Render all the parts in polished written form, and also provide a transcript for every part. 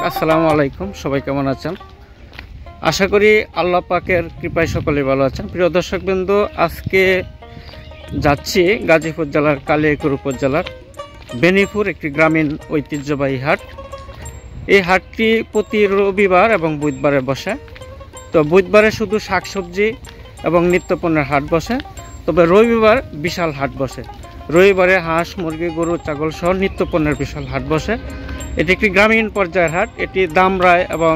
আসসালামু আলাইকুম। সবাই কেমন আছেন? আশা করি আল্লাহ পাকের কৃপায় সকলেই ভালো আছেন। প্রিয় দর্শকবৃন্দ, আজকে যাচ্ছি গাজীপুর জেলার কালিয়াকৈর উপজেলার বেনিপুর একটি গ্রামীণ ঐতিহ্যবাহী হাট। এই হাটটি প্রতি রবিবার এবং বুধবারে বসে। তো বুধবারে শুধু শাকসবজি এবং নিত্যপণ্যের হাট বসে, তবে রবিবার বিশাল হাট বসে। রবিবারে হাঁস, মুরগি, গরু, ছাগল সহ নিত্যপণ্যের বিশাল হাট বসে। এটি একটি গ্রামীণ পর্যায়ের হাট। এটি দামরায় এবং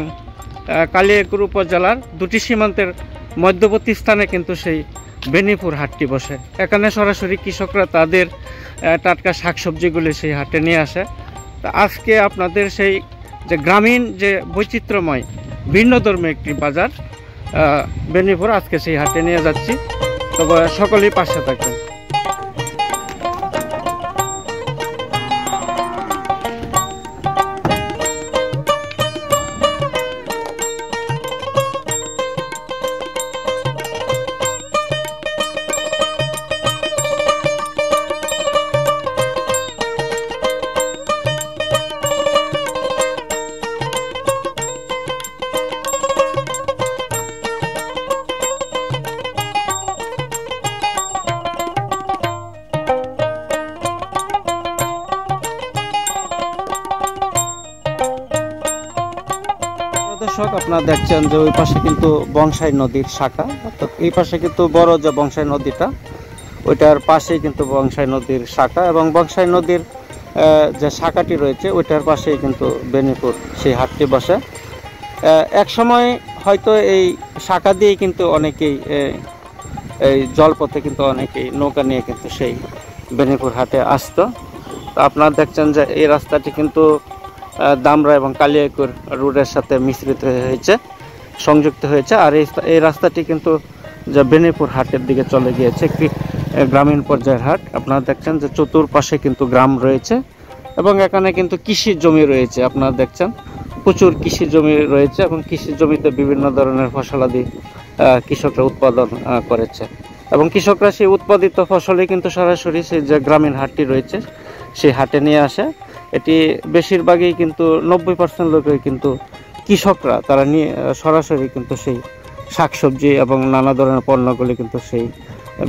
কালিয়াকৈর উপজেলার দুটি সীমান্তের মধ্যবর্তী স্থানে কিন্তু সেই বেনিপুর হাটটি বসে। এখানে সরাসরি কৃষকরা তাদের টাটকা শাকসবজিগুলি সেই হাটে নিয়ে আসে। তা আজকে আপনাদের সেই যে গ্রামীণ যে বৈচিত্র্যময় ভিন্ন ধর্মী একটি বাজার বেনিপুর, আজকে সেই হাটে নিয়ে যাচ্ছি। তবে সকলেই পাশে থাকবেন। দর্শক, আপনারা দেখছেন যে ওই পাশে কিন্তু বংশাই নদীর শাখা, তো এই পাশে কিন্তু বড় যে বংশাই নদীটা, ওইটার পাশেই কিন্তু বংশাই নদীর শাখা, এবং বংশাই নদীর যে শাখাটি রয়েছে ওইটার পাশেই কিন্তু বেনিপুর সেই হাটটি বসে। এক সময় হয়তো এই শাখা দিয়েই কিন্তু অনেকেই এই জলপথে কিন্তু অনেকেই নৌকা নিয়ে কিন্তু সেই বেনিপুর হাটে আসতো। তো আপনারা দেখছেন যে এই রাস্তাটি কিন্তু দামরা এবং কালিয়াকৈর রোডের সাথে মিশ্রিত হয়েছে, সংযুক্ত হয়েছে। আর এই রাস্তাটি কিন্তু যে বেনিপুর হাটের দিকে চলে গিয়েছে, একটি গ্রামীণ পর্যায়ের হাট। আপনারা দেখছেন যে চতুর্পাশে কিন্তু গ্রাম রয়েছে এবং এখানে কিন্তু কৃষি জমি রয়েছে। আপনারা দেখছেন প্রচুর কৃষি জমি রয়েছে এবং কৃষি জমিতে বিভিন্ন ধরনের ফসলাদি কৃষকরা উৎপাদন করেছে, এবং কৃষকরা সেই উৎপাদিত ফসলে কিন্তু সরাসরি সেই যে গ্রামীণ হাটটি রয়েছে সেই হাটে নিয়ে আসে। এটি বেশিরভাগই কিন্তু 90% লোকই কিন্তু কৃষকরা তারা নিয়ে সরাসরি কিন্তু সেই শাকসবজি এবং নানা ধরনের পণ্যগুলি কিন্তু সেই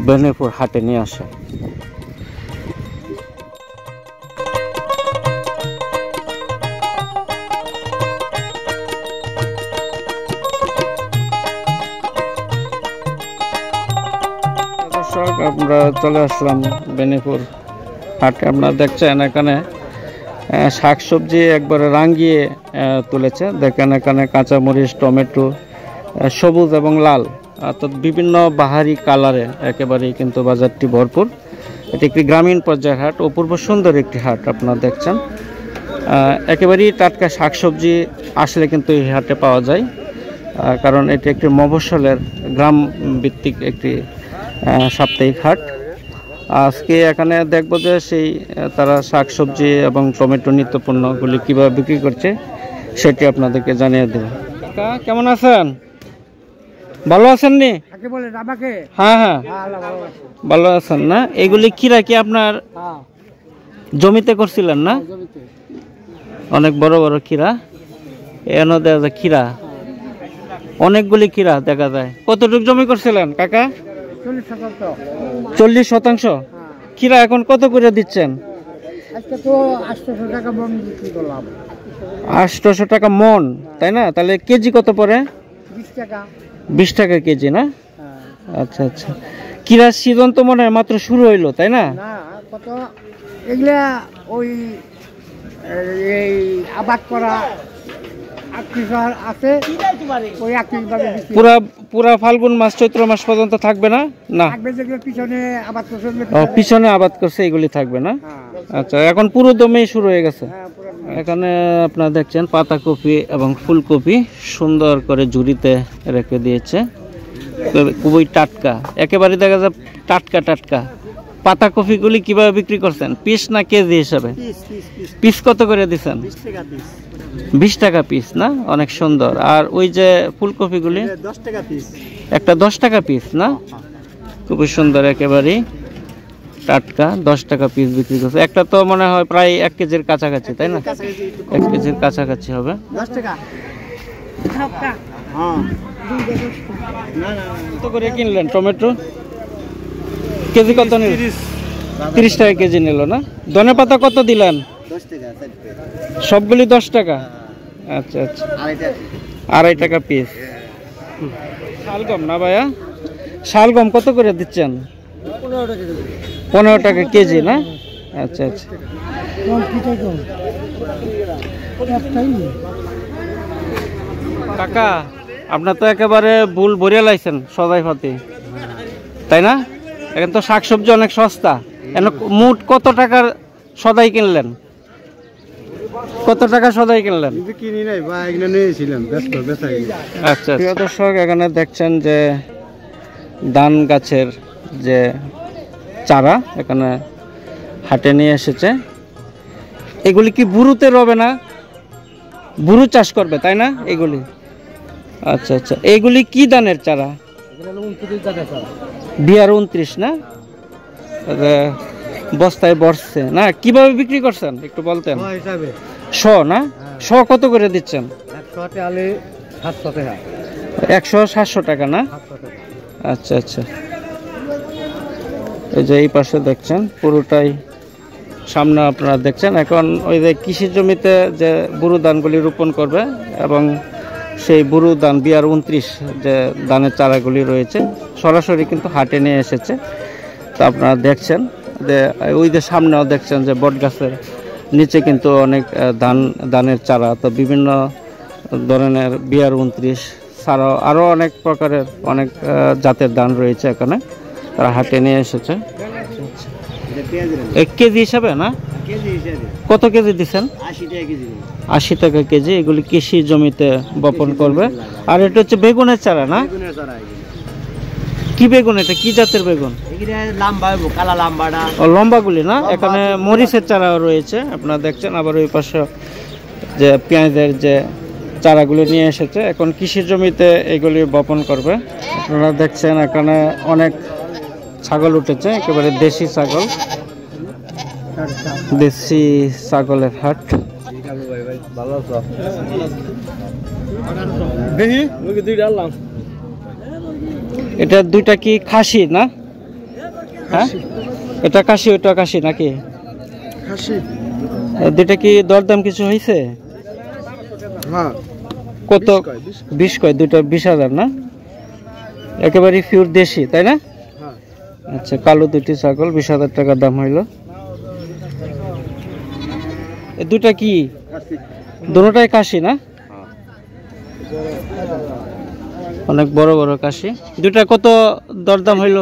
বেনিপুর হাটে নিয়ে আসে। দর্শক, আমরা চলে আসলাম বেনিপুর হাটে। আপনারা দেখছেন এখানে শাকসবজি একবারে রাঙিয়ে তুলেছে। দেখেন এখানে কাঁচামরিচ, টমেটো, সবুজ এবং লাল, অর্থাৎ বিভিন্ন বাহারি কালারে একেবারেই কিন্তু বাজারটি ভরপুর। এটি একটি গ্রামীণ পর্যায়ের হাট, অপূর্ব সুন্দর একটি হাট। আপনারা দেখছেন একেবারেই টাটকা শাকসবজি আসলে কিন্তু এই হাটে পাওয়া যায়, কারণ এটি একটি মফস্বলের গ্রাম ভিত্তিক একটি সাপ্তাহিক হাট। আজকে এখানে দেখবো যে সেই তারা শাকসবজি এবং টমেটো নিত্যপণ্যগুলি কীভাবে বিক্রি করছে সেটি আপনাদেরকে জানিয়ে দেব। কেমন আছেন? ভালো আছেন নি? হ্যাঁ হ্যাঁ, ভালো আছেন না? এগুলি খিরা কি আপনার জমিতে করছিলেন না? অনেক বড় বড় খিরা, এনে দেখা যায় খিরা, অনেকগুলি খিরা দেখা যায়। কতটুকু জমি করছিলেন কাকা? 40%। খিরা এখন কত করে দিচ্ছেন? 800 টাকা মন, তাই না? তাহলে কেজি কত পড়ে? 20 টাকা কেজি না? আচ্ছা আচ্ছা। খিরার সিজন তো মনে হয় মাত্র শুরু হইলো, তাই না? আবাদ করা পুরা ফাল্গুন মাস, চৈত্র মাস পর্যন্ত থাকবে না? না, পিছনে আবাদ করছে এগুলি থাকবে না? আচ্ছা, এখন পুরো দমেই শুরু হয়ে গেছে। এখানে আপনারা দেখছেন পাতাকপি এবং ফুলকপি সুন্দর করে ঝুড়িতে রেখে দিয়েছে, খুবই টাটকা, একেবারে দেখা যায় টাটকা টাটকা। পাতাকপিগুলি কিভাবে বিক্রি করছেন? পিস না কেজি হিসাবে? পিস কত করে দিচ্ছেন? 20 টাকা পিস না? অনেক সুন্দর। আর ওই যে ফুলকপিগুলি 10 টাকা পিস, একটা 10 টাকা পিস না? খুবই সুন্দর একেবারেই। টাটকা 10 টাকা পিস বিক্রি করছে। একটা তো মনে হয় প্রায় 1 কেজির কাছাকাছি, তাই না? 1 কেজির কাছাকাছি হবে। 10 টাকা। কত করে কিনলেন টমেটো? কেজি কত নিল? 30 টাকা কেজি নিল না? ধনে পাতা কত দিলেন? 10 টাকা। সবগুলি 10 টাকা। আচ্ছা আচ্ছা, 2.5 টাকা পিস। শালগম না ভাইয়া? শালগম কত করে দিচ্ছেন? 15 টাকা কেজি না? আচ্ছা আচ্ছা। কাকা, আপনার তো একেবারে ভুল ভরিয়া লাইছেন সদাই ফাতে, তাই না? এখন তো শাকসবজি অনেক সস্তা। মোট কত টাকার সদাই কিনলেন? কত টাকা সদাই কিনলেন? কিনি নাই বা এগুলো নিয়েছিলাম, ব্যস্ত বেচাই। আচ্ছা, প্রিয় দর্শক, এখানে দেখছেন যে ধান গাছের যে চারা এখানে হাটে নিয়ে এসেছে। এগুলি কি বুরুতে রবে না? বুরু চাষ করবে, তাই না এগুলি? আচ্ছা আচ্ছা, এইগুলি কি ধানের চারা? বিয়ার 29 না? বস্তায় বসছে না? কিভাবে বিক্রি করছেন একটু বলতেন? শ না? শ কত করে দিচ্ছেন? 100-700 টাকা না? আচ্ছা আচ্ছা। এই যে এই পাশে দেখছেন পুরোটাই সামনে আপনারা দেখছেন। এখন ওই যে কৃষি জমিতে যে বুরু ধানগুলি রোপণ করবে এবং সেই বুরু ধান বিয়ার 29 যে ধানের চারাগুলি রয়েছে সরাসরি কিন্তু হাটে নিয়ে এসেছে। তো আপনারা দেখছেন যে ওই যে সামনেও দেখছেন যে বট গাছের নিচে কিন্তু অনেক ধানের চারা, তো বিভিন্ন ধরনের বিয়ার 29 ছাড়াও আরও অনেক প্রকারের অনেক জাতের ধান রয়েছে এখানে, তারা হাটে নিয়ে এসেছে। 1 কেজি হিসাবে না? কত কেজি দিচ্ছেন? 80 টাকা কেজি। এগুলি কৃষি জমিতে বপন করবে। আর এটা হচ্ছে বেগুনের চারা না? কি বেগুন এটা? কি জাতের বেগুন? লম্বাগুলি না? এখানে মরিচের চারাও রয়েছে আপনারা দেখছেন। আবার ওই পাশে যে পেঁয়াজের যে চারাগুলি নিয়ে এসেছে, এখন কৃষি জমিতে এগুলি বপন করবে। আপনারা দেখছেন এখানে অনেক ছাগল উঠেছে, একেবারে দেশি ছাগল, দেশি ছাগলের হাট। এটা দুইটা কি খাসি না? হ্যাঁ, এটা খাসি ওইটা খাসি নাকি? দুইটা কি দরদাম কিছু হয়েছে? কত? 20 কয়? দুইটা 20,000 না? একেবারে পিওর দেশি, তাই না? আচ্ছা, কালো দুটি ছাগল 20,000 টাকা দাম হইল। এই দুটা কি? দুটোটাই কাশি না? অনেক বড় বড় কাশি। দুটা কত দরদাম হইল?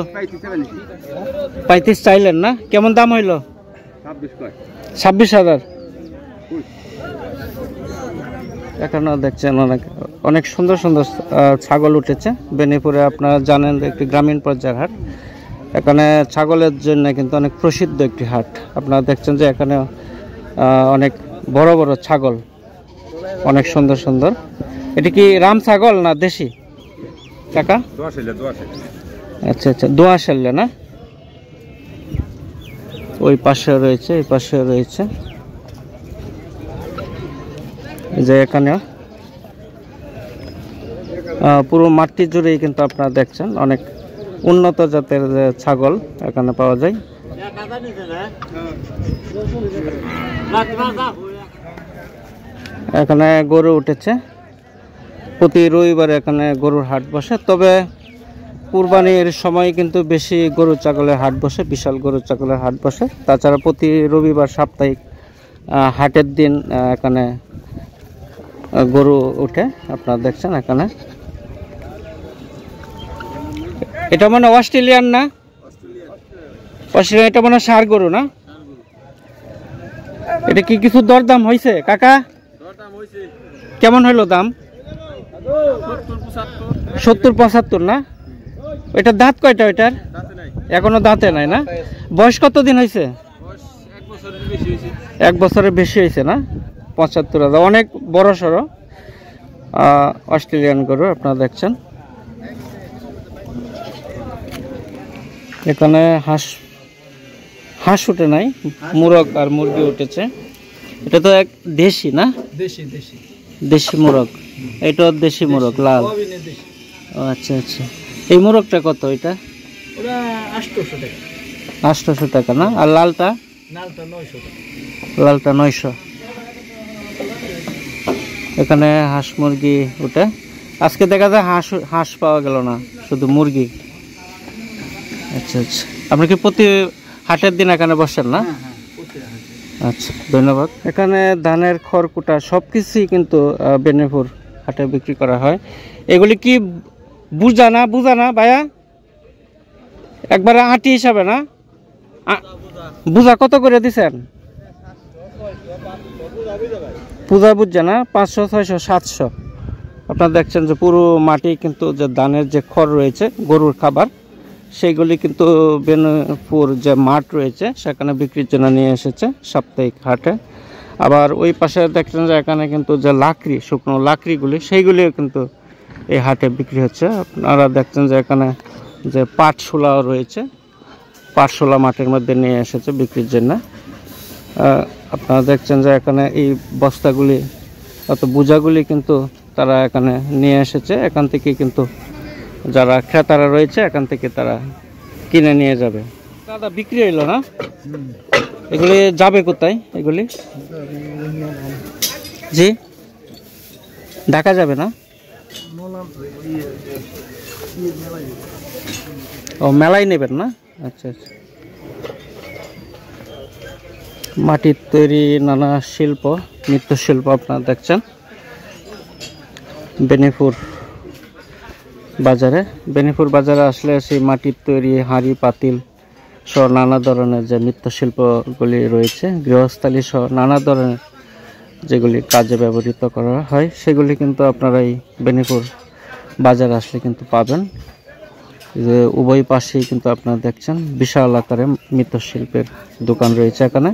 35 চাইলেন না? কেমন দাম হইল? 26,000। এখানে দেখছেন অনেক অনেক সুন্দর সুন্দর ছাগল উঠেছে বেনিপুরে। আপনারা জানেন একটি গ্রামীণ পর্যায়ের হাট। এখানে ছাগলের জন্য কিন্তু অনেক প্রসিদ্ধ একটি হাট। আপনারা দেখছেন যে এখানে অনেক বড় বড় ছাগল, অনেক সুন্দর সুন্দর। এটি কি রাম ছাগল না দেশি কাকা? আচ্ছা আচ্ছা, দোয়াশাল্লা না? ওই পাশে রয়েছে, এই পাশে রয়েছে। যে এখানে পুরো মাটি জুড়েই কিন্তু আপনারা দেখছেন অনেক উন্নত জাতের ছাগল এখানে পাওয়া যায়। এখানে গরু উঠেছে, প্রতি রবিবারে এখানে গরুর হাট বসে। তবে কুরবানির সময় কিন্তু বেশি গরু ছাগলের হাট বসে, বিশাল গরু ছাগলের হাট বসে। তাছাড়া প্রতি রবিবার সাপ্তাহিক হাটের দিন এখানে গরু উঠে। আপনারা দেখছেন এখানে। এটা মানে অস্ট্রেলিয়ান না? অস্ট্রেলিয়ান। এটা মানে ষাঁড় গরু না? এটা কি কিছু দরদাম হয়েছে কাকা? কেমন হইলো দাম? 70-75 না? এটা দাঁত কয়টা? ওইটার এখনো দাঁতে নাই না? বয়স কতদিন হয়েছে? 1 বছরের বেশি হয়েছে না? 75,000। অনেক বড় সড়ো অস্ট্রেলিয়ান গরু আপনারা দেখছেন। এখানে হাঁস হাঁস উঠে নাই, মোরগ আর মুরগি উঠেছে। এটা তো এক দেশি না? দেশি দেশি দেশি মোরগ। এটা দেশি মোরগ লাল। ও আচ্ছা আচ্ছা। এই মোরগটা কত? এটা ওরা 800 টাকা। 800 টাকা না? আর লালটা? লালটা 900 টাকা। লালটা 900। এখানে হাঁস মুরগি উঠে। আজকে দেখা যায় হাঁস পাওয়া গেল না, শুধু মুরগি। আচ্ছা আচ্ছা। আপনি কি প্রতি হাটের দিন এখানে বসেন না? আচ্ছা, ধন্যবাদ। এখানে ধানের খড়কুটা সবকিছুই কিন্তু বেনিপুর হাটে বিক্রি করা হয়। এগুলি কি বুঝা না ভাইয়া? একবারে আটি হিসাবে না? বুঝা কত করে দিছেন? পূজা বুঝছে না? 500, 600, 700। আপনারা দেখছেন যে পুরো মাটি কিন্তু যে ধানের যে খড় রয়েছে গরুর খাবার, সেইগুলি কিন্তু বেনিপুর যে মাঠ রয়েছে সেখানে বিক্রির জন্য নিয়ে এসেছে সাপ্তাহিক হাটে। আবার ওই পাশে দেখছেন যে এখানে কিন্তু যে লাকড়ি, শুকনো লাকড়িগুলি, সেইগুলিও কিন্তু এই হাটে বিক্রি হচ্ছে। আপনারা দেখছেন যে এখানে যে পাটশোলাও রয়েছে, পাটশোলা মাঠের মধ্যে নিয়ে এসেছে বিক্রির জন্য। আপনারা দেখছেন যে এখানে এই বস্তাগুলি অত বোঝাগুলি কিন্তু তারা এখানে নিয়ে এসেছে। এখান থেকে কিন্তু যারা ক্রেতারা রয়েছে এখান থেকে তারা কিনে নিয়ে যাবে। দাদা বিক্রি হইল না? এগুলি যাবে কোথায়? এগুলি জি ঢাকা যাবে না? ও মেলায় নেবেন না? আচ্ছা আচ্ছা। মাটির তৈরি নানা শিল্প, মৃৎশিল্প আপনারা দেখছেন বেনিপুর বাজারে। বেনিপুর বাজারে আসলে সেই মাটির তৈরি হাঁড়ি পাতিল সহ নানা ধরনের যে মৃৎশিল্পগুলি রয়েছে, গৃহস্থালী সহ নানা ধরনের যেগুলি কাজে ব্যবহৃত করা হয়, সেগুলি কিন্তু আপনারা এই বেনিপুর বাজারে আসলে কিন্তু পাবেন। যে উভয় পাশেই কিন্তু আপনারা দেখছেন বিশাল আকারে মৃৎশিল্পের দোকান রয়েছে এখানে।